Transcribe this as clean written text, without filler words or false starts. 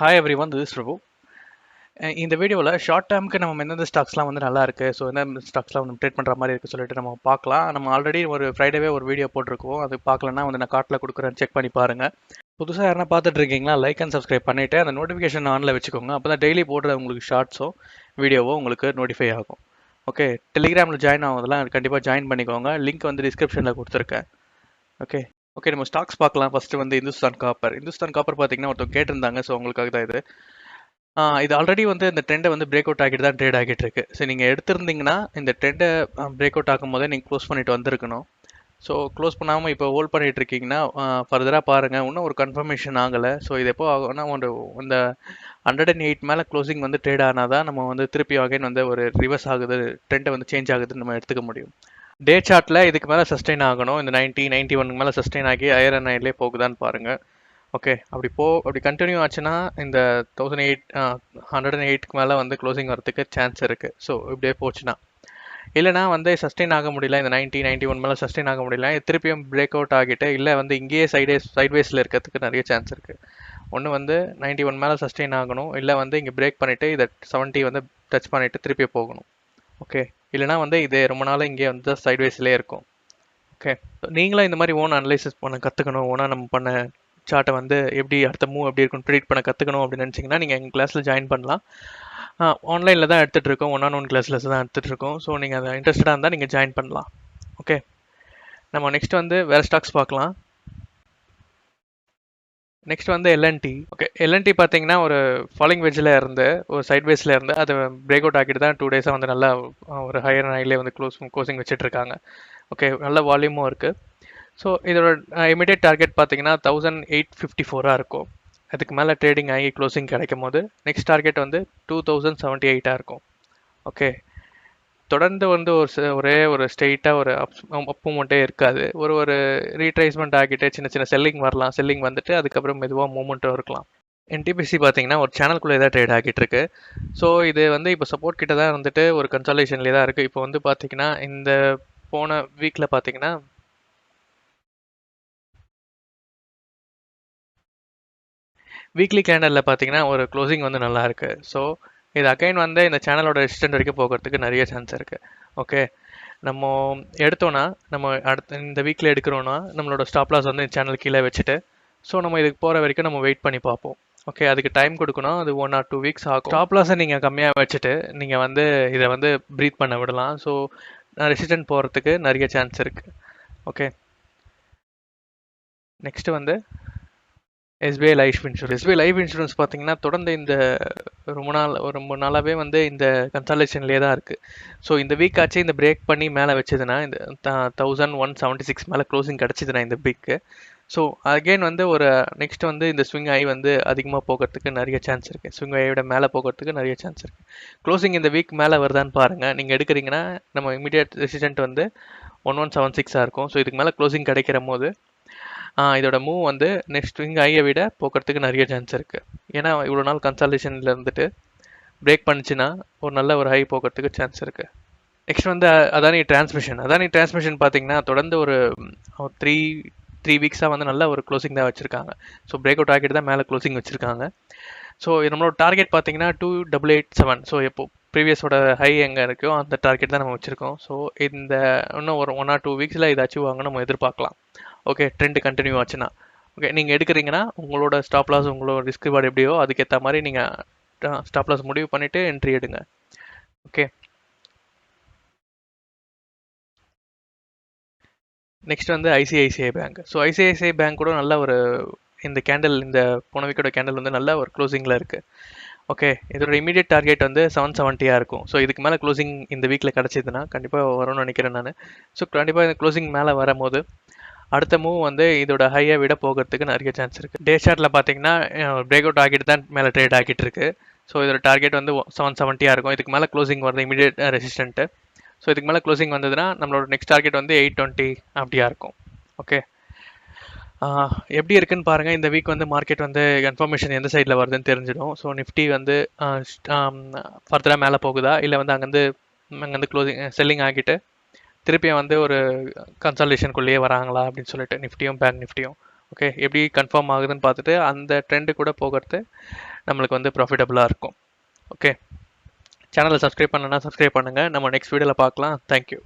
Hi everyone, this is Prabhu. இந்த வீடியோவில் short டேர்முக்கு நம்ம எந்தெந்த ஸ்டாக்ஸ்லாம் வந்து நல்லா இருக்கு, ஸோ எந்த ஸ்டாக்ஸ்லாம் வந்து ட்ரேட் பண்ணுற மாதிரி இருக்குது சொல்லிட்டு நம்ம பார்க்கலாம். நம்ம ஆல்ரெடி ஒரு ஃப்ரைடேவே ஒரு வீடியோ போட்டிருக்கோம். அது பார்க்கலன்னா வந்து நான் கார்ட்டில் கொடுக்குறேன், செக் பண்ணி பாருங்கள். புதுசாக யாரா பார்த்துட்டு இருக்கீங்களா, லைக் அண்ட் சப்ஸ்கிரைப் பண்ணிவிட்டு அந்த நோட்டிஃபிகேஷன் ஆனில் வச்சுக்கோங்க. அப்போ தான் டெய்லி போடுற உங்களுக்கு ஷார்ட்ஸோ வீடியோவோ உங்களுக்கு நோட்டிஃபை ஆகும். ஓகே, டெலிகிராமில் ஜாயின் ஆகுதெல்லாம் கண்டிப்பாக ஜாயின் பண்ணிக்கோங்க. லிங்க் வந்து டிஸ்கிரிப்ஷனில் கொடுத்துருக்கேன். ஓகே, நம்ம ஸ்டாக்ஸ் பார்க்கலாம். ஃபர்ஸ்ட் வந்து இந்துஸ்தான் காப்பர் பார்த்தீங்கன்னா ஒருத்தர் கேட்டிருந்தாங்க, ஸோ உங்களுக்காக தான் இது ஆல்ரெடி வந்து இந்த ட்ரெண்டை வந்து பிரேக் அவுட் ஆகிட்டு தான் ட்ரேட் ஆகிட்டு இருக்கு. ஸோ நீங்கள் எடுத்திருந்தீங்கன்னா இந்த ட்ரெண்டை பிரேக் அவுட் ஆகும் போதே நீங்கள் க்ளோஸ் பண்ணிட்டு வந்திருக்கணும். ஸோ க்ளோஸ் பண்ணாமல் இப்போ ஹோல்ட் பண்ணிட்டு இருக்கீங்கன்னா ஃபர்தராக பாருங்கள், இன்னும் ஒரு கன்ஃபர்மேஷன் ஆகலை. ஸோ இது எப்போ ஆகும்னா இந்த 108 மேலே க்ளோசிங் வந்து ட்ரேட் ஆனால் தான் நம்ம வந்து திருப்பி அகைன் வந்து ஒரு ரிவர்ஸ் ஆகுது, ட்ரெண்டை வந்து சேஞ்ச் ஆகுதுன்னு நம்ம எடுத்துக்க முடியும். டே சார்ட்டில் இதுக்கு மேலே சஸ்டெயின் ஆகணும். இந்த 91 மேலே சஸ்டெயின் ஆகி ஹையர் அண்ட் ஹையர்லேயே போகுதான்னு பாருங்கள். ஓகே, அப்படி கண்டினியூ ஆச்சுன்னா இந்த 108க்கு மேலே வந்து க்ளோசிங் வரதுக்கு சான்ஸ் இருக்குது. ஸோ இப்படியே போச்சுன்னா, இல்லைனா வந்து சஸ்டெயின் ஆக முடியல, இந்த 91 மேலே சஸ்டெயின் ஆக முடியல, திருப்பியும் பிரேக் அவுட் ஆகிட்டு இல்லை வந்து இங்கேயே சைட்வேஸில் இருக்கிறதுக்கு நிறைய சான்ஸ் இருக்குது. ஒன்று வந்து 91 மேலே சஸ்டெயின் ஆகணும், இல்லை வந்து இங்கே பிரேக் பண்ணிவிட்டு இதை 70 வந்து டச் பண்ணிவிட்டு திருப்பி போகணும். ஓகே, இல்லைனா வந்து இது ரொம்ப நாள் இங்கே வந்து சைட்வேஸ்லேயே இருக்கும். ஓகே, நீங்களும் இந்த மாதிரி ஓன் அனலைசிஸ் பண்ண கற்றுக்கணும், ஓனாக நம்ம பண்ண சார்ட்டை வந்து எப்படி அடுத்த மூவ் எப்படி இருக்குன்னு ப்ரிடிக்ட் பண்ண கற்றுக்கணும் அப்படின்னு நினச்சிங்கன்னா நீங்கள் எங்கள் கிளாஸில் ஜாயின் பண்ணலாம். ஆன்லைனில் தான் எடுத்துகிட்டு இருக்கோம், ஒன் கிளாஸில் தான் எடுத்துகிட்டு இருக்கோம். ஸோ நீங்கள் அதை இன்ட்ரெஸ்டடாக இருந்தால் நீங்கள் ஜாயின் பண்ணலாம். ஓகே, நம்ம நெக்ஸ்ட் வந்து வேறு ஸ்டாக்ஸ் பார்க்கலாம். நெக்ஸ்ட் வந்து எல்என்டி. ஓகே, எல்என்டி பார்த்தீங்கன்னா ஒரு ஃபாலிங் வெஜ்ஜில் இருந்து ஒரு சைட்வேஸில் இருந்து அதை பிரேக் அவுட் ஆக்கிட்டு தான் 2 டேஸாக வந்து நல்லா ஒரு ஹையர் ஹைலே வந்து க்ளோசிங் வச்சுட்ருக்காங்க. ஓகே, நல்ல வால்யூமும் இருக்குது. ஸோ இதோட இமிடியேட் டார்கெட் பார்த்தீங்கன்னா 1854 இருக்கும். அதுக்கு மேலே ட்ரேடிங் ஆகி க்ளோசிங் கிடைக்கும் போது நெக்ஸ்ட் டார்கெட் வந்து 2078 இருக்கும். ஓகே, தொடர்ந்து வந்து ஒரே ஒரு ஸ்ட்ரெயிட்டாக ஒரு அப் மூமெண்ட்டே இருக்காது. ஒரு ரீட்ரேஸ்மெண்ட் ஆகிட்டு சின்ன செல்லிங் வரலாம், செல்லிங் வந்துட்டு அதுக்கப்புறம் மெதுவாக மூமெண்ட்டும் இருக்கலாம். என்டிபிசி பார்த்தீங்கன்னா ஒரு சேனலுக்குள்ளே தான் ட்ரேட் ஆகிட்டு இருக்கு. ஸோ இது வந்து இப்போ சப்போர்ட் கிட்ட தான் வந்துட்டு ஒரு கன்சாலேஷன்லேயே தான் இருக்குது. இப்போ வந்து பார்த்தீங்கன்னா இந்த போன வீக்கில் பார்த்தீங்கன்னா வீக்லி கேண்டலில் பார்த்தீங்கன்னா ஒரு க்ளோசிங் வந்து நல்லா இருக்குது. ஸோ இது அகைன் வந்து இந்த சேனலோட ரெசிஸ்டன்ட் வரைக்கும் போகிறதுக்கு நிறைய சான்ஸ் இருக்குது. ஓகே, நம்ம எடுத்தோன்னா நம்ம அடுத்த இந்த வீக்கில் எடுக்கிறோன்னா நம்மளோட ஸ்டாப் லாஸ் வந்து சேனல் கீழே வச்சுட்டு ஸோ நம்ம இதுக்கு போகிற வரைக்கும் நம்ம வெயிட் பண்ணி பார்ப்போம். ஓகே, அதுக்கு டைம் கொடுக்கணும், அது 1 or 2 வீக்ஸ் ஆகும். ஸ்டாப் லாஸை நீங்கள் கம்மியாக வச்சுட்டு நீங்கள் வந்து இதை வந்து ப்ரீத் பண்ண விடலாம். ஸோ ரெசிஸ்டன்ட் போகிறதுக்கு நிறைய சான்ஸ் இருக்குது. ஓகே, நெக்ஸ்ட்டு வந்து எஸ்பிஐ லைஃப் இன்சூரன்ஸ் பார்த்தீங்கன்னா தொடர்ந்து இந்த ரொம்ப நாளாகவே வந்து இந்த கன்சாலேஷன்லேயே தான் இருக்குது. ஸோ இந்த வீக் ஆச்சு இந்த பிரேக் பண்ணி மேலே வச்சதுன்னா இந்த 1176 மேலே க்ளோசிங் கிடச்சிதுன்னா இந்த வீக்கு. ஸோ அகெயின் வந்து ஒரு நெக்ஸ்ட் வந்து இந்த ஸ்விங் ஐ வந்து அதிகமாக போகிறதுக்கு நிறைய சான்ஸ் இருக்குது. ஸ்விங் ஐயோட மேலே போகிறதுக்கு நிறைய சான்ஸ் இருக்குது. க்ளோசிங் இந்த வீக் மேலே வருதான்னு பாருங்கள். நீங்கள் எடுக்கிறீங்கன்னா நம்ம இமீடியட் ரெசிஸ்டன்ட் வந்து 1176 இருக்கும். ஸோ இதுக்கு மேலே க்ளோசிங் கிடைக்கிற போது இதோட மூவ் வந்து நெக்ஸ்ட் ஸ்விங் ஐயை விட போகிறதுக்கு நிறைய சான்ஸ் இருக்குது. ஏன்னா இவ்வளோ நாள் கன்சாலேஷனில் இருந்துட்டு பிரேக் பண்ணிச்சுன்னா ஒரு நல்ல ஒரு ஹை போகிறதுக்கு சான்ஸ் இருக்குது. நெக்ஸ்ட் வந்து அதானி டிரான்ஸ்மிஷன் பார்த்தீங்கன்னா தொடர்ந்து ஒரு 3 வீக்ஸாக வந்து நல்ல ஒரு க்ளோசிங் தான் வச்சுருக்காங்க. ஸோ பிரேக் அவுட் ஆகிட்டு தான் மேலே க்ளோசிங் வச்சுருக்காங்க. ஸோ நம்மளோட டார்கெட் பார்த்தீங்கன்னா 2887. ஸோ எப்போ ப்ரீவியஸோட ஹை எங்கே இருக்கோ அந்த டார்கெட் தான் நம்ம வச்சுருக்கோம். ஸோ இந்த இன்னும் ஒரு 1 or 2 வீக்ஸில் இதை அச்சீவ் ஆகணும் நம்ம எதிர்பார்க்கலாம். ஓகே, ட்ரெண்ட் கண்டினியூ ஆச்சுன்னா. ஓகே, நீங்கள் எடுக்கிறீங்கன்னா உங்களோட ஸ்டாப் லாஸ் உங்களோட ரிஸ்க் ரிவார்டு எப்படியோ அதுக்கேற்ற மாதிரி நீங்கள் ஸ்டாப் லாஸ் முடிவு பண்ணிவிட்டு என்ட்ரி எடுங்க. ஓகே, நெக்ஸ்ட் வந்து ICICI bank. So ICICI bank கூட நல்ல ஒரு இந்த போன வீக்கோட கேண்டல் வந்து நல்ல ஒரு க்ளோசிங்கில் இருக்குது. ஓகே, இதோட இமீடியட் டார்கெட் வந்து 770 இருக்கும். ஸோ இதுக்கு மேலே க்ளோசிங் இந்த வீக்கில் கிடச்சிதுன்னா கண்டிப்பாக வரும்னு நினைக்கிறேன் நான். ஸோ கண்டிப்பாக இந்த க்ளோசிங் மேலே வரும்போது அடுத்த மூவ் வந்து இதோட ஹையை விட போகிறதுக்கு நிறைய சான்ஸ் இருக்குது. டே சார்ட்டில் பார்த்தீங்கன்னா பிரேக் அவுட் ஆகிட்டு தான் மேலே ட்ரேட் ஆகிட்டு இருக்கு. ஸோ இதோட டார்கெட் வந்து 770 இருக்கும். இதுக்கு மேலே க்ளோசிங் வருது இமீடியட் ரெசிஸ்டன்ட்டு. ஸோ இதுக்கு மேலே க்ளோசிங் வந்ததுன்னா நம்மளோட நெக்ஸ்ட் டார்கெட் வந்து 820 அப்படியா இருக்கும். ஓகே, எப்படி இருக்குன்னு பாருங்கள். இந்த வீக் வந்து மார்க்கெட் வந்து கன்ஃபர்மேஷன் எந்த சைடில் வருதுன்னு தெரிஞ்சிடும். ஸோ நிஃப்டி வந்து ஃபர்தராக மேலே போகுதா, இல்லை வந்து அங்கேருந்து க்ளோசிங் செல்லிங் ஆகிட்டு திருப்பியும் வந்து ஒரு கன்சல்டேஷனுக்குள்ளேயே வராங்களா அப்படின்னு சொல்லிட்டு நிஃப்டியும் பேங்க் நிஃப்டியும். ஓகே, எப்படி கன்ஃபார்ம் ஆகுதுன்னு பார்த்துட்டு அந்த ட்ரெண்டு கூட போகிறது நம்மளுக்கு வந்து ப்ராஃபிட்டபுளாக இருக்கும். ஓகே, சேனலை சப்ஸ்கிரைப் பண்ணலன்னா சப்ஸ்கிரைப் பண்ணுங்கள். நம்ம நெக்ஸ்ட் வீடியோவில் பார்க்கலாம். தேங்க்யூ.